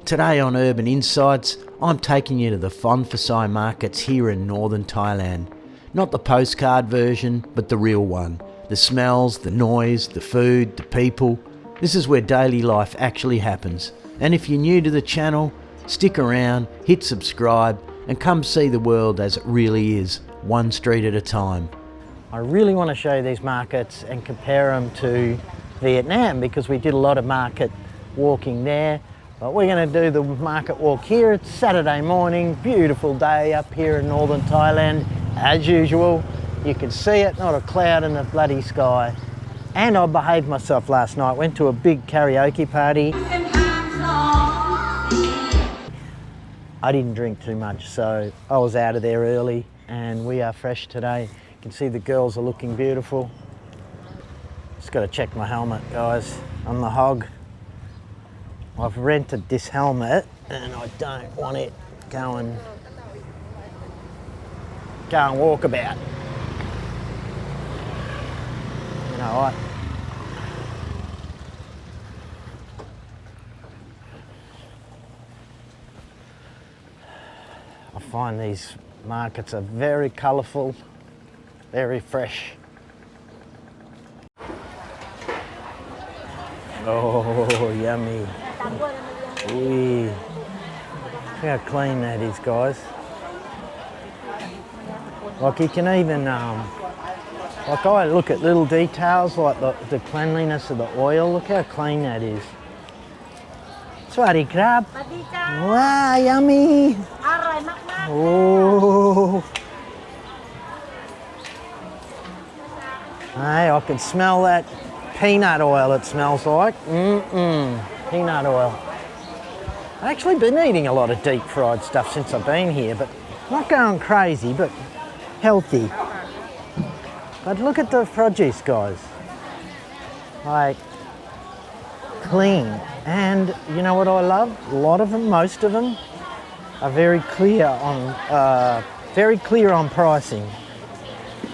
Today on Urban Insights, I'm taking you to the Phon Phasai markets here in northern Thailand. Not the postcard version, but the real one. The smells, the noise, the food, the people. This is where daily life actually happens. And if you're new to the channel, stick around, hit subscribe, and come see the world as it really is, one street at a time. I really want to show you these markets and compare them to Vietnam because we did a lot of market walking there. But we're going to do the market walk here. It's Saturday morning, beautiful day up here in northern Thailand. As usual, you can see it, not a cloud in the bloody sky. And I behaved myself last night, went to a big karaoke party. I didn't drink too much, so I was out of there early and we are fresh today. You can see the girls are looking beautiful. Just got to check my helmet, guys. I'm the hog. I've rented this helmet and I don't want it going walkabout. You know what? I find these markets are very colourful, very fresh. Oh, yummy. Ooh. Look how clean that is, guys. Like you can even, like I look at little details like the cleanliness of the oil. Look how clean that is. Swadee krab. Wow, yummy. Oh. Hey, I can smell that peanut oil it smells like. Peanut oil. I've actually been eating a lot of deep fried stuff since I've been here, but not going crazy, but healthy. But look at the produce, guys. Like, clean. And you know what I love? A lot of them, most of them, are very clear on pricing.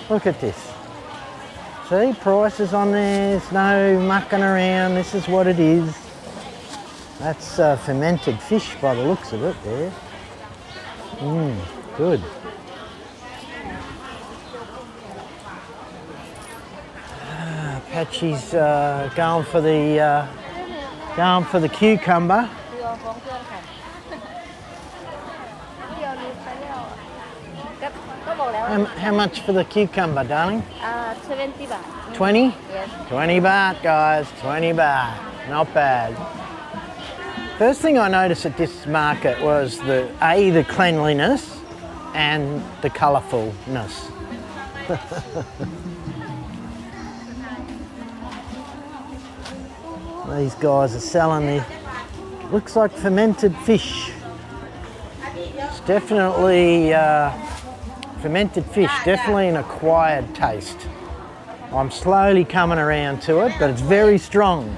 Look at this. See, prices on there, there's no mucking around, this is what it is. That's fermented fish by the looks of it there. Good. Patchy's going for the cucumber. How much for the cucumber, darling? 70 baht. 20? Yes. 20 baht, guys, 20 baht. Not bad. First thing I noticed at this market was the cleanliness and the colourfulness. These guys are selling the, looks like fermented fish. It's definitely fermented fish, definitely an acquired taste. I'm slowly coming around to it, but it's very strong.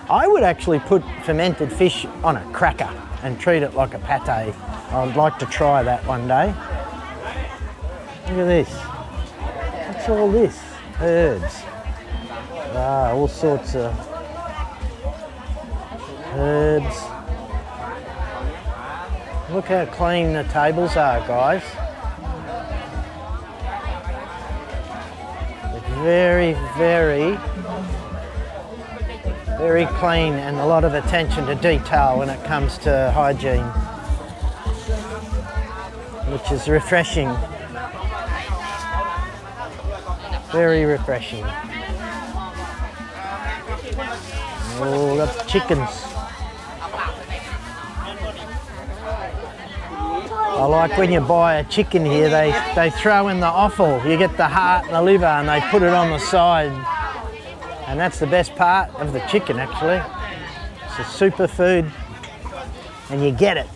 I would actually put fermented fish on a cracker and treat it like a pate. I'd like to try that one day. Look at this. What's all this? Herbs. All sorts of herbs. Look how clean the tables are, guys. Very, very, very clean and a lot of attention to detail when it comes to hygiene, which is refreshing. Very refreshing. Oh, that's chickens. I like when you buy a chicken here, they throw in the offal. You get the heart and the liver and they put it on the side. And that's the best part of the chicken, actually. It's a superfood and you get it.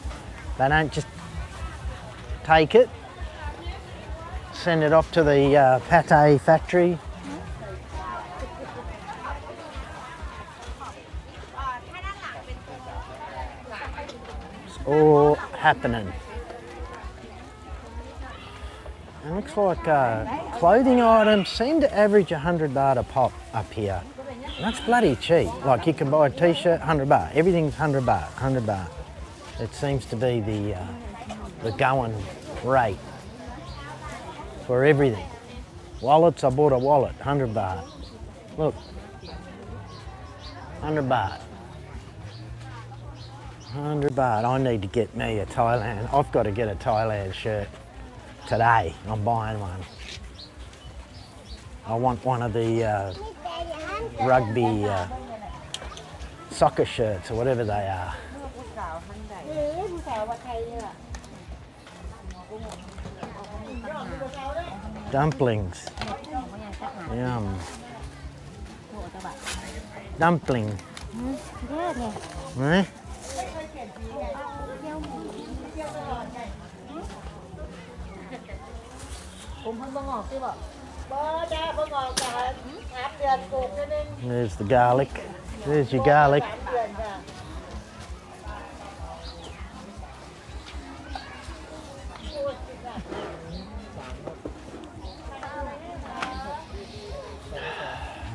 They don't just take it, send it off to the pate factory. It's all happening. It looks like clothing items seem to average 100 baht a pop up here. And that's bloody cheap. Like you can buy a t-shirt, 100 baht. Everything's 100 baht, 100 baht. It seems to be the going rate for everything. Wallets, I bought a wallet, 100 baht. Look, 100 baht. 100 baht. I need to get me a Thailand. I've got to get a Thailand shirt today. I'm buying one. I want one of the rugby soccer shirts or whatever they are. Dumplings. Yum. Dumpling. Eh? There's the garlic. There's your garlic.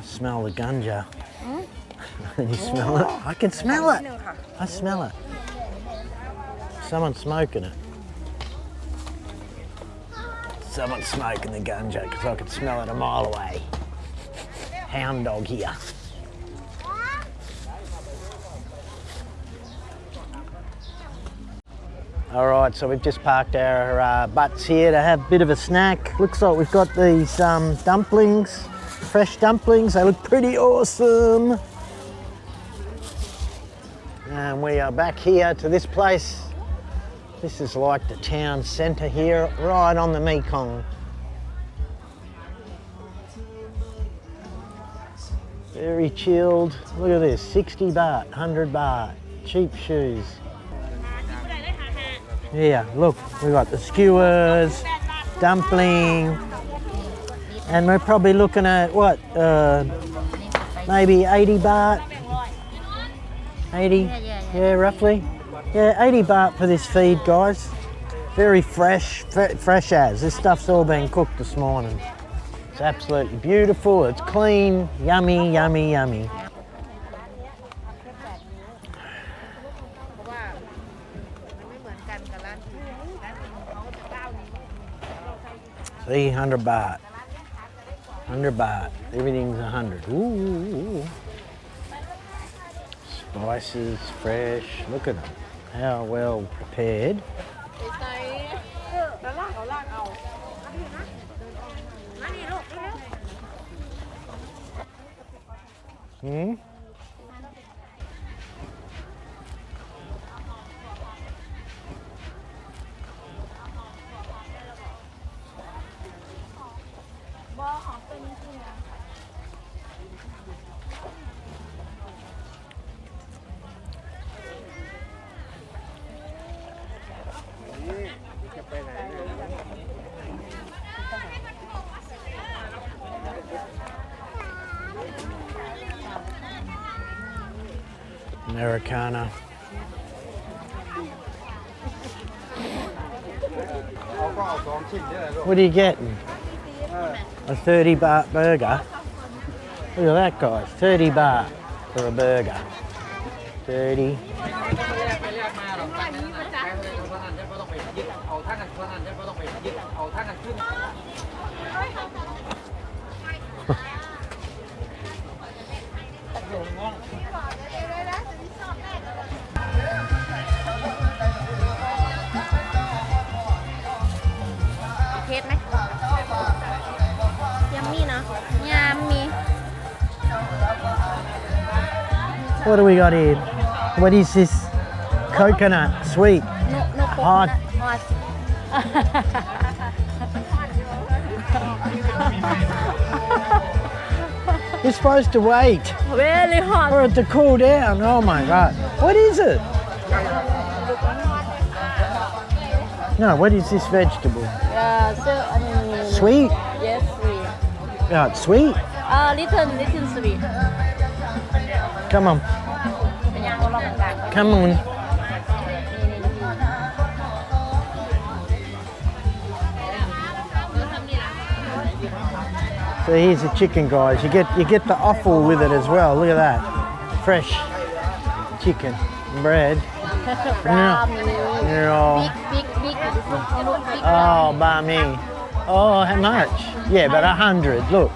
Smell the ganja. Can you smell it? I can smell it. I smell it. Someone's smoking it. Someone's smoking the ganja because I can smell it a mile away. Hound dog here. All right, so we've just parked our butts here to have a bit of a snack. Looks like we've got these dumplings, fresh dumplings. They look pretty awesome. And we are back here to this place. This is like the town centre here, right on the Mekong. Very chilled. Look at this, 60 baht, 100 baht, cheap shoes. Yeah, look, we've got the skewers, dumpling, and we're probably looking at what, maybe 80 baht? 80? Yeah, roughly. Yeah, 80 baht for this feed, guys. Very fresh, fresh as. This stuff's all been cooked this morning. It's absolutely beautiful, it's clean, yummy, yummy, yummy. See, 100 baht. 100 baht. Everything's 100. Ooh. Spices, fresh. Look at them. How well prepared. Hmm? Americana. What are you getting? A 30 baht burger? Look at that, guys. 30 baht for a burger. 30. What do we got here? What is this? Coconut, sweet. No hot. You're supposed to wait Very hot. for it to cool down. Oh my God. What is it? No, what is this vegetable? Sweet? Yes, sweet. Yeah, it's sweet. Little sweet. Come on. Come on. So here's the chicken, guys. You get the offal with it as well. Look at that. Fresh chicken. bread. Bra mi. Yeah. Big. Look big. Oh, banh mi. Oh, how much? Yeah, but 100. Look.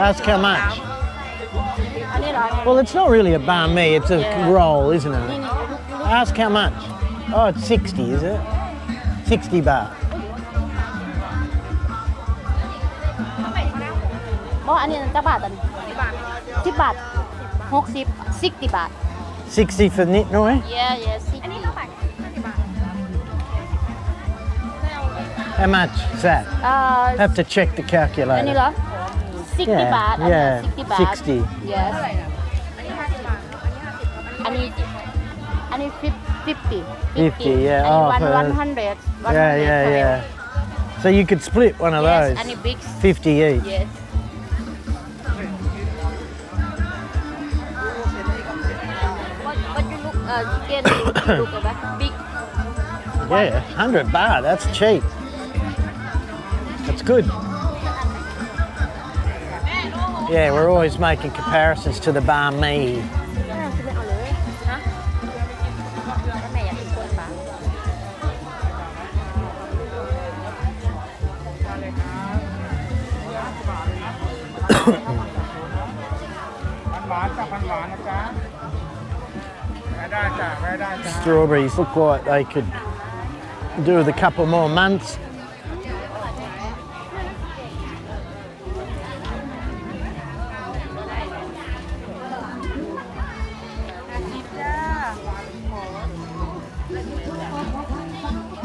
Ask how much. อันนี้เหรอ Well, it's not really a banh mi. It's a roll, isn't it? Ask how much. Oh, it's 60, is it? 60 baht. บ่อันนี้จักบาทอันนี้10 บาท60 60 บาท 60 for nit noi? yeah 60 อันนี้เท่าไหร่ How much is that? Have to check the อันนี้ calculator. เหรอ60 บาทอันนี้ Yeah, 60 บาท 60. yes อันนี้50 50, yeah. And Oh, one, per- 100. Yeah. So you could split one of Yes, those. and it big. 50 each. Yes. What you look, chicken, look about big. Yeah, 100 baht. That's cheap. That's good. Yeah, we're always making comparisons to the banh mi. เอาเลยฮะแล้วแม่อยากกินกล้วยปลา Strawberries look like they could do with a couple more months.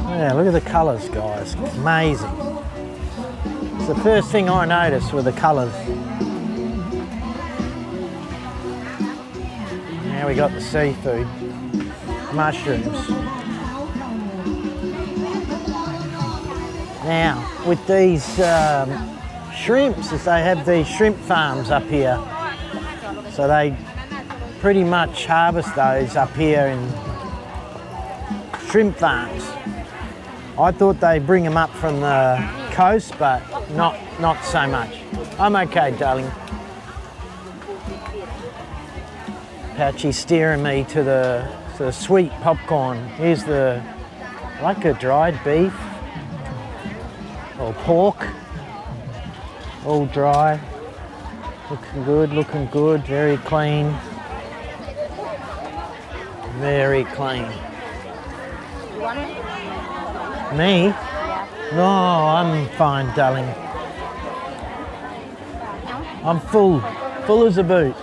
Yeah, look at the colours, guys. Amazing. It's the first thing I noticed were the colours. Now we got the seafood, mushrooms. Now, with these shrimps, as they have these shrimp farms up here, so they pretty much harvest those up here in shrimp farms. I thought they bring them up from the coast, but not so much. I'm okay, darling. Patchy's steering me to the sweet popcorn. Here's like a dried beef or pork, all dry. Looking good, very clean. Very clean. You want it? Me? Yeah. No, I'm fine, darling. I'm full as a boot.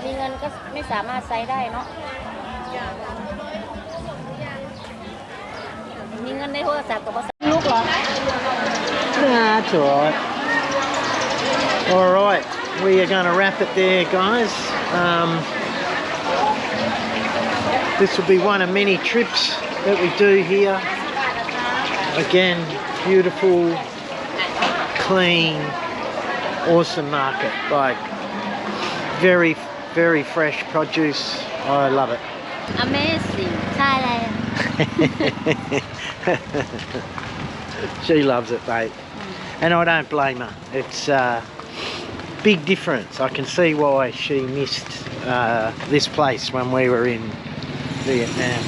มีเงินก็ไม่สามารถใช้ได้เนาะมีเงินในโทรศัพท์กับภาษาลูกเหรอ That's all right. All right, we are going to wrap it there, guys. This will be one of many trips that we do here. Again, beautiful, clean, awesome market. Like very fresh produce. I love it. Amazing Thailand She loves it, mate. And I don't blame her. It's a big difference. I can see why she missed this place when we were in Vietnam.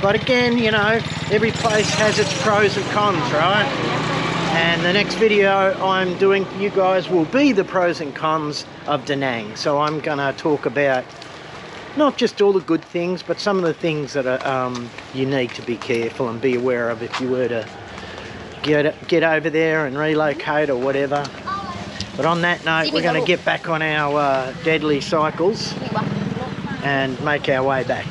But again, you know, every place has its pros and cons, right? And the next video I'm doing for you guys will be the pros and cons of Da Nang. So I'm gonna talk about not just all the good things, but some of the things that are you need to be careful and be aware of if you were to get over there and relocate or whatever. But on that note, we're going to get back on our deadly cycles and make our way back.